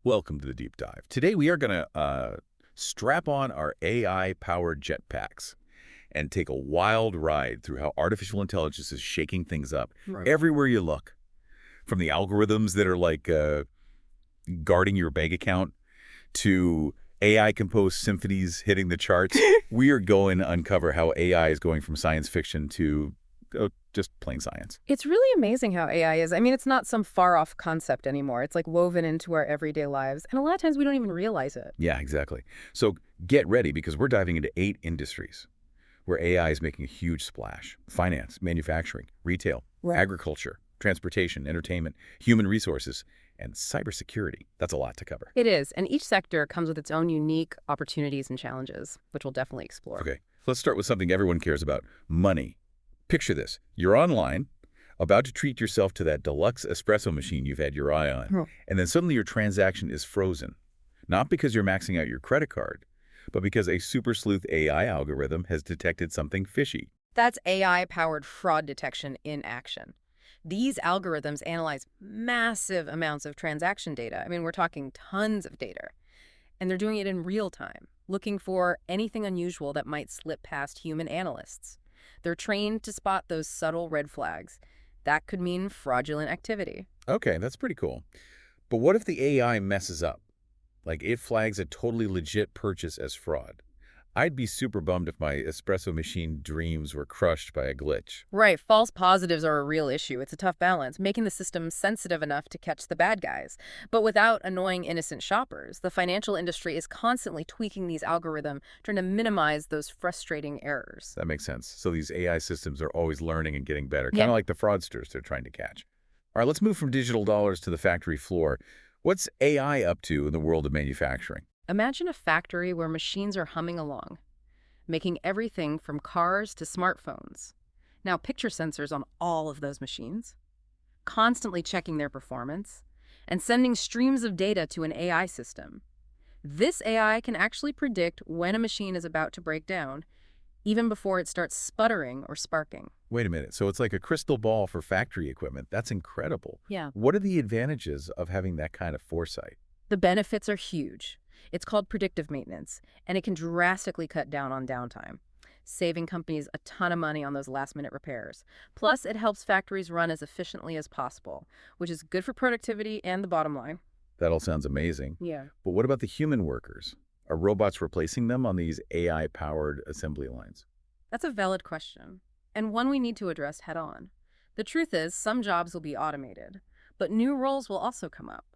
Welcome to the deep dive. Today we are going to strap on our AI-powered jetpacks and take a wild ride through how artificial intelligence is shaking things up Right. everywhere you look. From the algorithms that are like guarding your bank account to AI-composed symphonies hitting the charts, we are going to uncover how AI is going from science fiction to just plain science. It's really amazing how AI is. I mean, it's not some far-off concept anymore. It's like woven into our everyday lives. And a lot of times we don't even realize it. Yeah, exactly. So get ready because we're diving into 8 industries where AI is making a huge splash. Finance, manufacturing, retail, Right. agriculture, transportation, entertainment, human resources, and cybersecurity. That's a lot to cover. It is. And each sector comes with its own unique opportunities and challenges, which we'll definitely explore. Okay, let's start with something everyone cares about, money. Picture this. You're online, about to treat yourself to that deluxe espresso machine you've had your eye on, Hmm. and then suddenly your transaction is frozen. Not because you're maxing out your credit card, but because a super sleuth AI algorithm has detected something fishy. That's AI-powered fraud detection in action. These algorithms analyze massive amounts of transaction data. I mean, we're talking tons of data. And they're doing it in real time, looking for anything unusual that might slip past human analysts. They're trained to spot those subtle red flags. That could mean fraudulent activity. Okay, that's pretty cool. But what if the AI messes up? Like it flags a totally legit purchase as fraud. I'd be super bummed if my espresso machine dreams were crushed by a glitch. Right, false positives are a real issue. It's a tough balance, making the system sensitive enough to catch the bad guys, but without annoying innocent shoppers. The financial industry is constantly tweaking these algorithms, trying to minimize those frustrating errors. That makes sense. So these AI systems are always learning and getting better, kind Yeah. of like the fraudsters they're trying to catch. All right, let's move from digital dollars to the factory floor. What's AI up to in the world of manufacturing? Imagine a factory where machines are humming along, making everything from cars to smartphones. Now picture sensors on all of those machines, constantly checking their performance, and sending streams of data to an AI system. This AI can actually predict when a machine is about to break down, even before it starts sputtering or sparking. Wait a minute. So it's like a crystal ball for factory equipment. That's incredible. Yeah. What are the advantages of having that kind of foresight? The benefits are huge. It's called predictive maintenance, and it can drastically cut down on downtime, saving companies a ton of money on those last-minute repairs. Plus, it helps factories run as efficiently as possible, which is good for productivity and the bottom line. That all sounds amazing. Yeah. But what about the human workers? Are robots replacing them on these AI-powered assembly lines? That's a valid question, and one we need to address head-on. The truth is, some jobs will be automated, but new roles will also come up.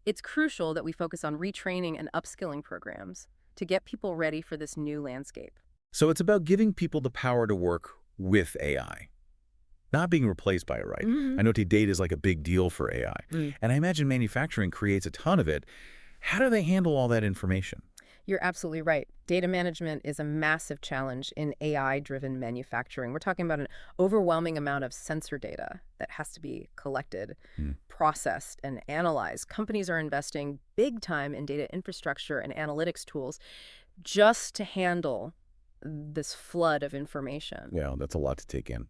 It's crucial that we focus on retraining and upskilling programs to get people ready for this new landscape. So it's about giving people the power to work with AI, not being replaced by it, right? I know data is like a big deal for AI, Mm. and I imagine manufacturing creates a ton of it. How do they handle all that information? You're absolutely right. Data management is a massive challenge in AI-driven manufacturing. We're talking about an overwhelming amount of sensor data that has to be collected, processed, and analyzed. Companies are investing big time in data infrastructure and analytics tools just to handle this flood of information. Yeah, that's a lot to take in.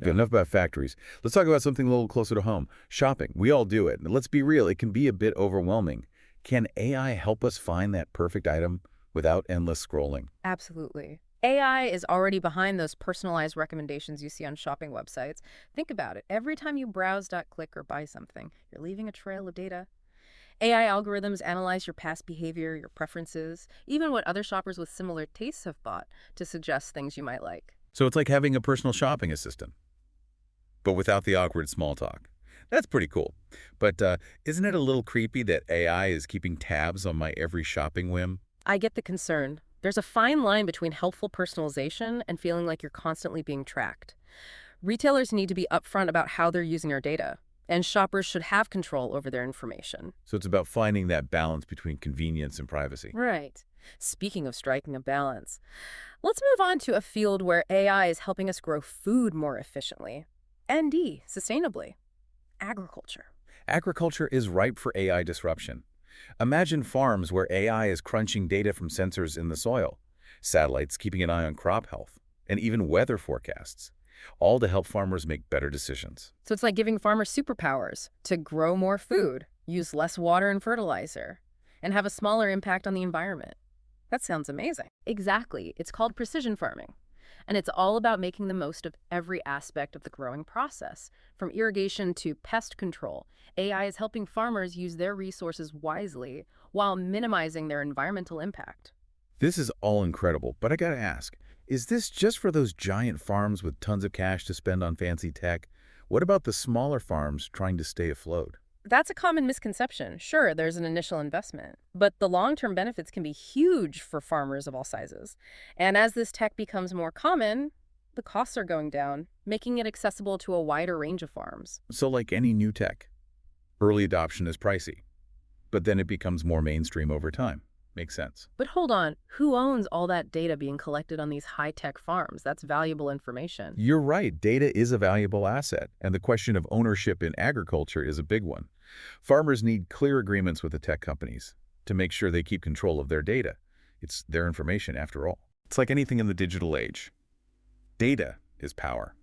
Okay, enough about factories. Let's talk about something a little closer to home. Shopping. We all do it. And let's be real, it can be a bit overwhelming. Can AI help us find that perfect item without endless scrolling? Absolutely. AI is already behind those personalized recommendations you see on shopping websites. Think about it. Every time you browse, click, or buy something, you're leaving a trail of data. AI algorithms analyze your past behavior, your preferences, even what other shoppers with similar tastes have bought to suggest things you might like. So it's like having a personal shopping assistant, but without the awkward small talk. That's pretty cool. But isn't it a little creepy that AI is keeping tabs on my every shopping whim? I get the concern. There's a fine line between helpful personalization and feeling like you're constantly being tracked. Retailers need to be upfront about how they're using our data, and shoppers should have control over their information. So it's about finding that balance between convenience and privacy. Right. Speaking of striking a balance, let's move on to a field where AI is helping us grow food more efficiently and sustainably. Agriculture. Agriculture is ripe for AI disruption. Imagine farms where AI is crunching data from sensors in the soil, satellites keeping an eye on crop health, and even weather forecasts, all to help farmers make better decisions. So it's like giving farmers superpowers to grow more food, use less water and fertilizer. and have a smaller impact on the environment. That sounds amazing. Exactly. It's called precision farming. And it's all about making the most of every aspect of the growing process. From irrigation to pest control, AI is helping farmers use their resources wisely while minimizing their environmental impact. This is all incredible, but I gotta ask, is this just for those giant farms with tons of cash to spend on fancy tech? What about the smaller farms trying to stay afloat? That's a common misconception. Sure, there's an initial investment, but the long-term benefits can be huge for farmers of all sizes. And as this tech becomes more common, the costs are going down, making it accessible to a wider range of farms. So like any new tech, early adoption is pricey, but then it becomes more mainstream over time. Makes sense. But hold on, who owns all that data being collected on these high-tech farms? That's valuable information. You're right, data is a valuable asset, and the question of ownership in agriculture is a big one. Farmers need clear agreements with the tech companies to make sure they keep control of their data. It's their information after all. It's like anything in the digital age. Data is power.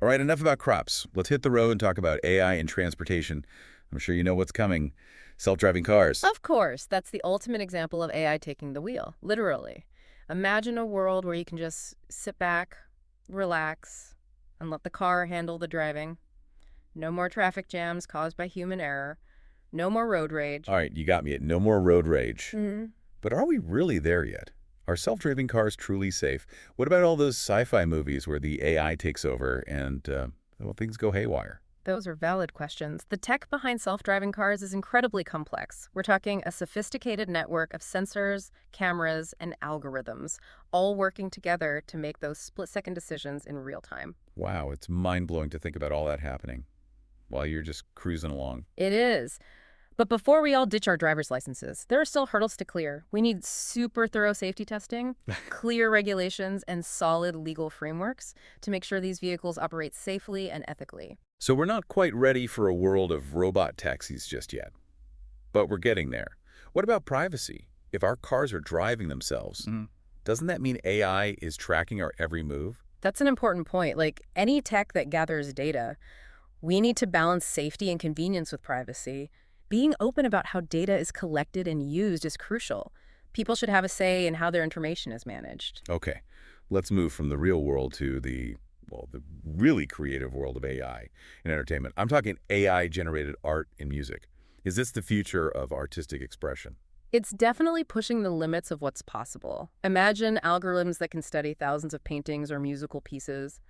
All right, enough about crops. Let's hit the road and talk about AI in transportation. I'm sure you know what's coming. Self-driving cars. Of course, that's the ultimate example of AI taking the wheel, literally. Imagine a world where you can just sit back, relax, and let the car handle the driving. No more traffic jams caused by human error. No more road rage. All right, you got me at no more road rage. Mhm. But are we really there yet? Are self-driving cars truly safe? What about all those sci-fi movies where the AI takes over and, well, things go haywire? Those are valid questions. The tech behind self-driving cars is incredibly complex. We're talking a sophisticated network of sensors, cameras, and algorithms, all working together to make those split-second decisions in real time. Wow, it's mind-blowing to think about all that happening while you're just cruising along. It is. But before we all ditch our driver's licenses, there are still hurdles to clear. We need super thorough safety testing, clear regulations, and solid legal frameworks to make sure these vehicles operate safely and ethically. So we're not quite ready for a world of robot taxis just yet, but we're getting there. What about privacy? If our cars are driving themselves, doesn't that mean AI is tracking our every move? That's an important point. Like any tech that gathers data, we need to balance safety and convenience with privacy. Being open about how data is collected and used is crucial. People should have a say in how their information is managed. Okay, let's move from the real world to well, the really creative world of AI in entertainment. I'm talking AI-generated art and music. Is this the future of artistic expression? It's definitely pushing the limits of what's possible. Imagine algorithms that can study thousands of paintings or musical pieces,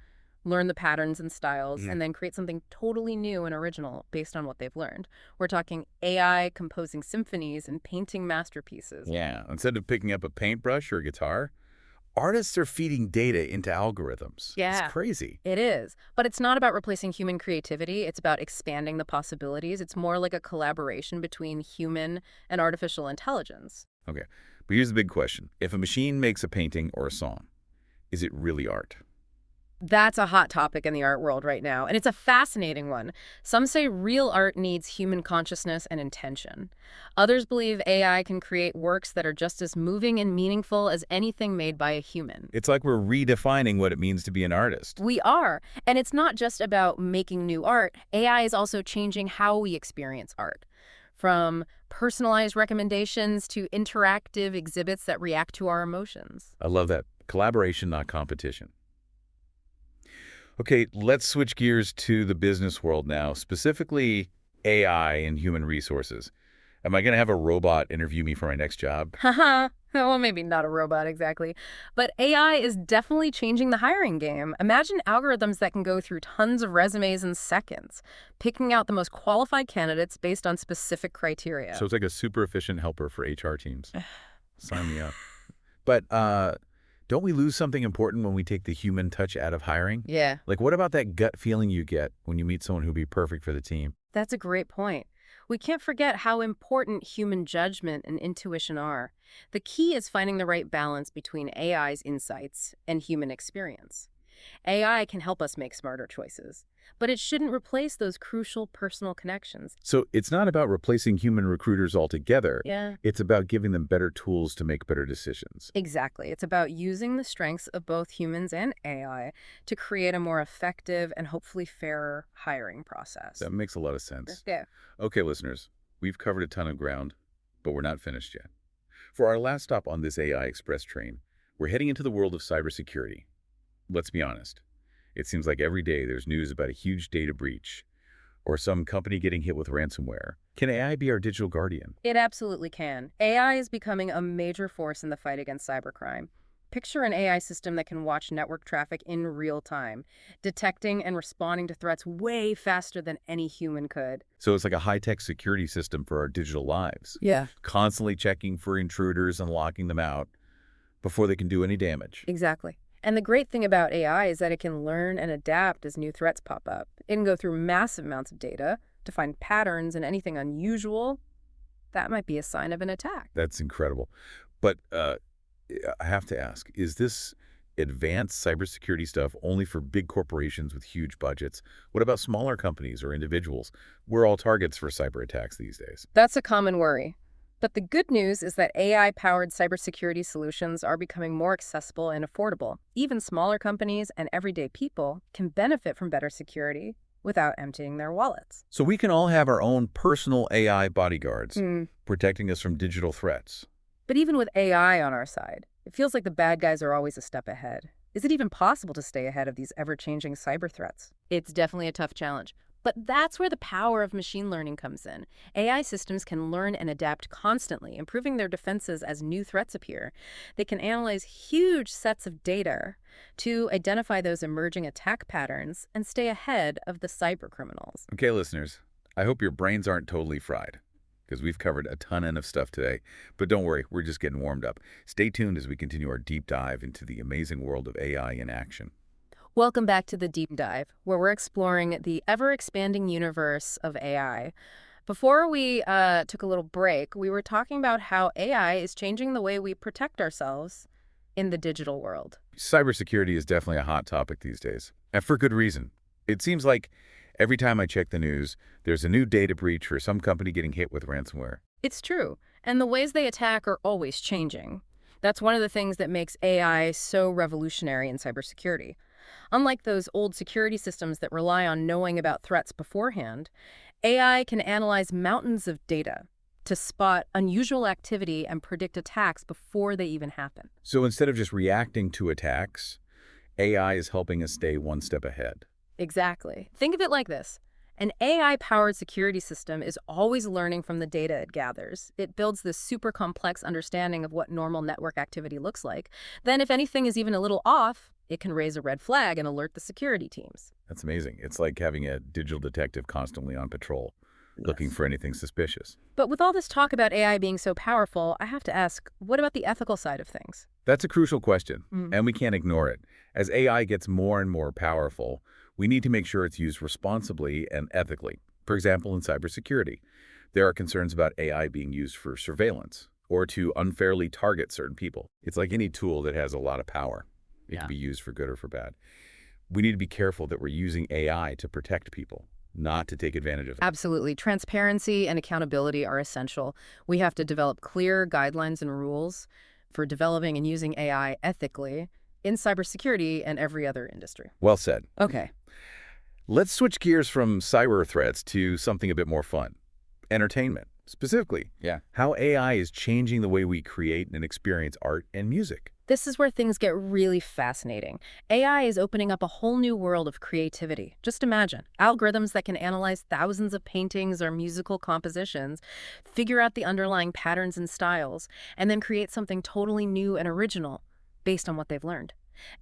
learn the patterns and styles, and then create something totally new and original based on what they've learned. We're talking AI composing symphonies and painting masterpieces. Yeah, instead of picking up a paintbrush or a guitar, artists are feeding data into algorithms. Yeah. It's crazy. It is. But it's not about replacing human creativity. It's about expanding the possibilities. It's more like a collaboration between human and artificial intelligence. Okay, but here's the big question. If a machine makes a painting or a song, is it really art? That's a hot topic in the art world right now, and it's a fascinating one. Some say real art needs human consciousness and intention. Others believe AI can create works that are just as moving and meaningful as anything made by a human. It's like we're redefining what it means to be an artist. We are, and it's not just about making new art. AI is also changing how we experience art. From personalized recommendations to interactive exhibits that react to our emotions. I love that. Collaboration, not competition. Okay, let's switch gears to the business world now, specifically AI and human resources. Am I going to have a robot interview me for my next job? Haha. Well, maybe not a robot exactly. But AI is definitely changing the hiring game. Imagine algorithms that can go through tons of resumes in seconds, picking out the most qualified candidates based on specific criteria. So it's like a super efficient helper for HR teams. Sign me up. But don't we lose something important when we take the human touch out of hiring? Yeah, Like, what about that gut feeling you get when you meet someone who'd be perfect for the team? that's a great point. We can't forget how important human judgment and intuition are. The key is finding the right balance between AI's insights and human experience. AI can help us make smarter choices, but it shouldn't replace those crucial personal connections. So it's not about replacing human recruiters altogether. Yeah. It's about giving them better tools to make better decisions. Exactly. It's about using the strengths of both humans and AI to create a more effective and hopefully fairer hiring process. That makes a lot of sense. Yeah. Okay, listeners, we've covered a ton of ground. But we're not finished yet. For our last stop on this AI Express train, we're heading into the world of cybersecurity. Let's be honest. It seems like every day there's news about a huge data breach or some company getting hit with ransomware. Can AI be our digital guardian? It absolutely can. AI is becoming a major force in the fight against cybercrime. Picture an AI system that can watch network traffic in real time, detecting and responding to threats way faster than any human could. So it's like a high-tech security system for our digital lives, Yeah. constantly checking for intruders and locking them out before they can do any damage. Exactly. And the great thing about AI is that it can learn and adapt as new threats pop up. It can go through massive amounts of data to find patterns and anything unusual that might be a sign of an attack. That's incredible. But I have to ask, is this advanced cybersecurity stuff only for big corporations with huge budgets? What about smaller companies or individuals? We're all targets for cyber attacks these days. That's a common worry. But the good news is that AI-powered cybersecurity solutions are becoming more accessible and affordable. Even smaller companies and everyday people can benefit from better security without emptying their wallets. So we can all have our own personal AI bodyguards, Mm. protecting us from digital threats. But even with AI on our side, it feels like the bad guys are always a step ahead. Is it even possible to stay ahead of these ever-changing cyber threats? It's definitely a tough challenge. But that's where the power of machine learning comes in. AI systems can learn and adapt constantly, improving their defenses as new threats appear. They can analyze huge sets of data to identify those emerging attack patterns and stay ahead of the cyber criminals. Okay, listeners, I hope your brains aren't totally fried, because we've covered a ton of stuff today. But don't worry, we're just getting warmed up. Stay tuned as we continue our deep dive into the amazing world of AI in action. Welcome back to the Deep Dive, where we're exploring the ever-expanding universe of AI. Before we took a little break, we were talking about how AI is changing the way we protect ourselves in the digital world. Cybersecurity is definitely a hot topic these days, and for good reason. It seems like every time I check the news, there's a new data breach or some company getting hit with ransomware. It's true, and the ways they attack are always changing. That's one of the things that makes AI so revolutionary in cybersecurity. Unlike those old security systems that rely on knowing about threats beforehand, AI can analyze mountains of data to spot unusual activity and predict attacks before they even happen. So instead of just reacting to attacks, AI is helping us stay one step ahead. Exactly. Think of it like this. An AI-powered security system is always learning from the data it gathers. It builds this super complex understanding of what normal network activity looks like. Then if anything is even a little off, it can raise a red flag and alert the security teams. That's amazing. It's like having a digital detective constantly on patrol, looking for anything suspicious. But with all this talk about AI being so powerful, I have to ask, what about the ethical side of things? That's a crucial question, Mm. and we can't ignore it. As AI gets more and more powerful, we need to make sure it's used responsibly and ethically. For example, in cybersecurity, there are concerns about AI being used for surveillance or to unfairly target certain people. It's like any tool that has a lot of power. It can be used for good or for bad. We need to be careful that we're using AI to protect people, not to take advantage of them. Absolutely. Transparency and accountability are essential. We have to develop clear guidelines and rules for developing and using AI ethically in cybersecurity and every other industry. Well said. Okay. Let's switch gears from cyber threats to something a bit more fun. Entertainment. Specifically, how AI is changing the way we create and experience art and music. This is where things get really fascinating. AI is opening up a whole new world of creativity. Just imagine, algorithms that can analyze thousands of paintings or musical compositions, figure out the underlying patterns and styles, and then create something totally new and original based on what they've learned.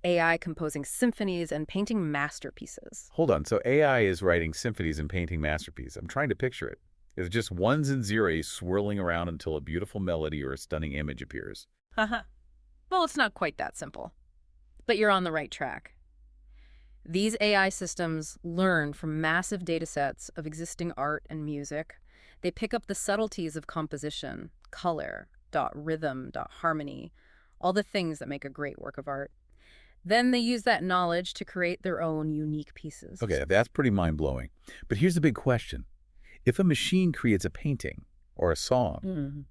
AI composing symphonies and painting masterpieces. Hold on, so AI is writing symphonies and painting masterpieces. I'm trying to picture it. It's just ones and zeros swirling around until a beautiful melody or a stunning image appears. Haha. Well, it's not quite that simple, but you're on the right track. These AI systems learn from massive data sets of existing art and music. They pick up the subtleties of composition, color, rhythm, harmony, all the things that make a great work of art. Then they use that knowledge to create their own unique pieces. Okay, that's pretty mind-blowing. But here's the big question. If a machine creates a painting or a song,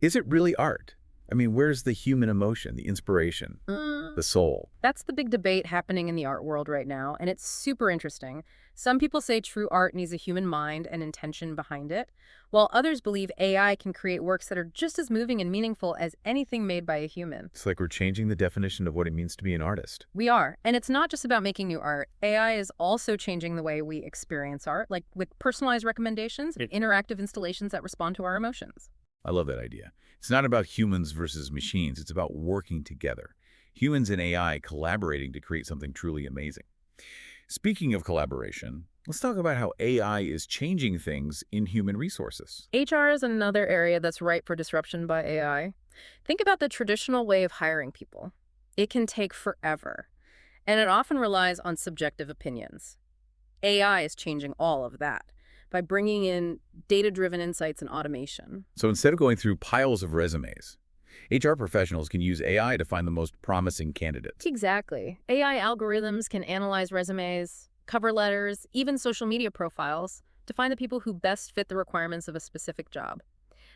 is it really art? I mean, where's the human emotion, the inspiration, the soul? That's the big debate happening in the art world right now, and it's super interesting. Some people say true art needs a human mind and intention behind it, while others believe AI can create works that are just as moving and meaningful as anything made by a human. It's like we're changing the definition of what it means to be an artist. We are, and it's not just about making new art. AI is also changing the way we experience art, like with personalized recommendations and interactive installations that respond to our emotions. I love that idea. It's not about humans versus machines. It's about working together. Humans and AI collaborating to create something truly amazing. Speaking of collaboration, let's talk about how AI is changing things in human resources. HR is another area that's ripe for disruption by AI. Think about the traditional way of hiring people. It can take forever, and it often relies on subjective opinions. AI is changing all of that by bringing in data-driven insights and automation. So instead of going through piles of resumes, HR professionals can use AI to find the most promising candidates. Exactly. AI algorithms can analyze resumes, cover letters, even social media profiles to find the people who best fit the requirements of a specific job.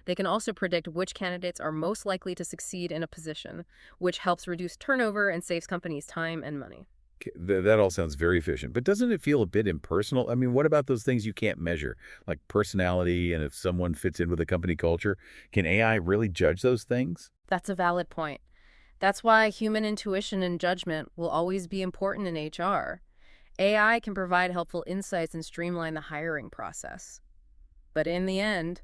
They can also predict which candidates are most likely to succeed in a position, which helps reduce turnover and saves companies time and money. That all sounds very efficient, but doesn't it feel a bit impersonal? I mean, what about those things you can't measure, like personality and if someone fits in with a company culture? Can AI really judge those things? That's a valid point. That's why human intuition and judgment will always be important in HR. AI can provide helpful insights and streamline the hiring process. But in the end,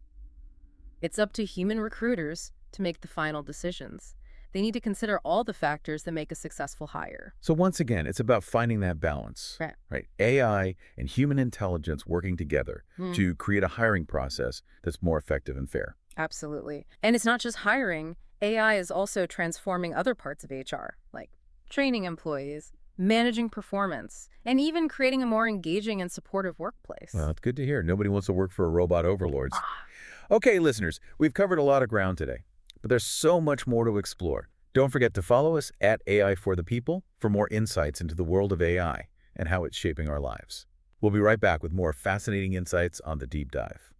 it's up to human recruiters to make the final decisions. They need to consider all the factors that make a successful hire. So once again, it's about finding that balance, right? AI and human intelligence working together to create a hiring process that's more effective and fair. Absolutely. And it's not just hiring. AI is also transforming other parts of HR, like training employees, managing performance, and even creating a more engaging and supportive workplace. Well, it's good to hear. Nobody wants to work for a robot overlords. Okay, listeners, we've covered a lot of ground today, but there's so much more to explore. Don't forget to follow us at AI for the People for more insights into the world of AI and how it's shaping our lives. We'll be right back with more fascinating insights on The Deep Dive.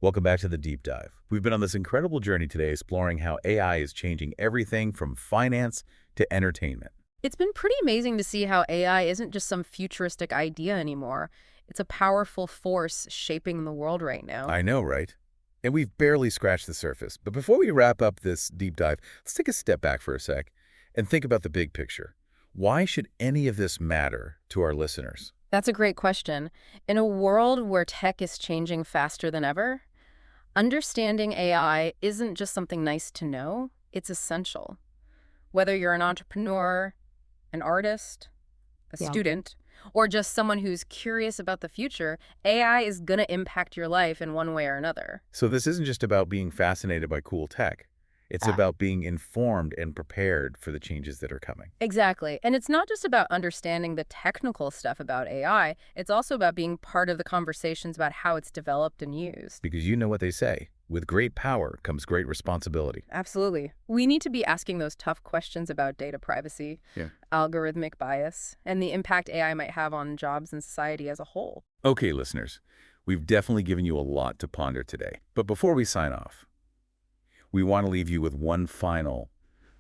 Welcome back to The Deep Dive. We've been on this incredible journey today exploring how AI is changing everything from finance to entertainment. It's been pretty amazing to see how AI isn't just some futuristic idea anymore. It's a powerful force shaping the world right now. I know, right? And we've barely scratched the surface. But before we wrap up this deep dive, let's take a step back for a sec and think about the big picture. Why should any of this matter to our listeners? That's a great question. In a world where tech is changing faster than ever, understanding AI isn't just something nice to know, it's essential. Whether you're an entrepreneur, an artist, a student, or just someone who's curious about the future, AI is going to impact your life in one way or another. So this isn't just about being fascinated by cool tech. It's about being informed and prepared for the changes that are coming. Exactly. And it's not just about understanding the technical stuff about AI. It's also about being part of the conversations about how it's developed and used. Because you know what they say, with great power comes great responsibility. Absolutely. We need to be asking those tough questions about data privacy, algorithmic bias, and the impact AI might have on jobs and society as a whole. Okay, listeners, we've definitely given you a lot to ponder today. But before we sign off, we want to leave you with one final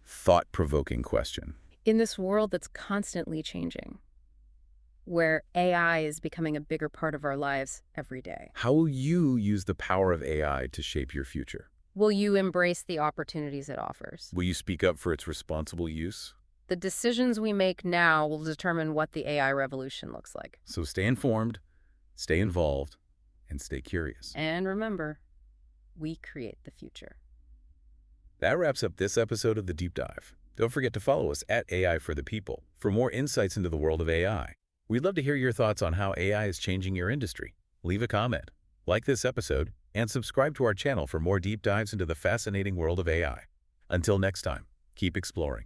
thought-provoking question. In this world that's constantly changing, where AI is becoming a bigger part of our lives every day, How will you use the power of AI to shape your future? will you embrace the opportunities it offers? Will you speak up for its responsible use? The decisions we make now will determine what the AI revolution looks like. So stay informed, stay involved, and stay curious. And remember, we create the future. That wraps up this episode of The Deep Dive. Don't forget to follow us at AI for the People for more insights into the world of AI. We'd love to hear your thoughts on how AI is changing your industry. Leave a comment, like this episode, and subscribe to our channel for more deep dives into the fascinating world of AI. Until next time, keep exploring.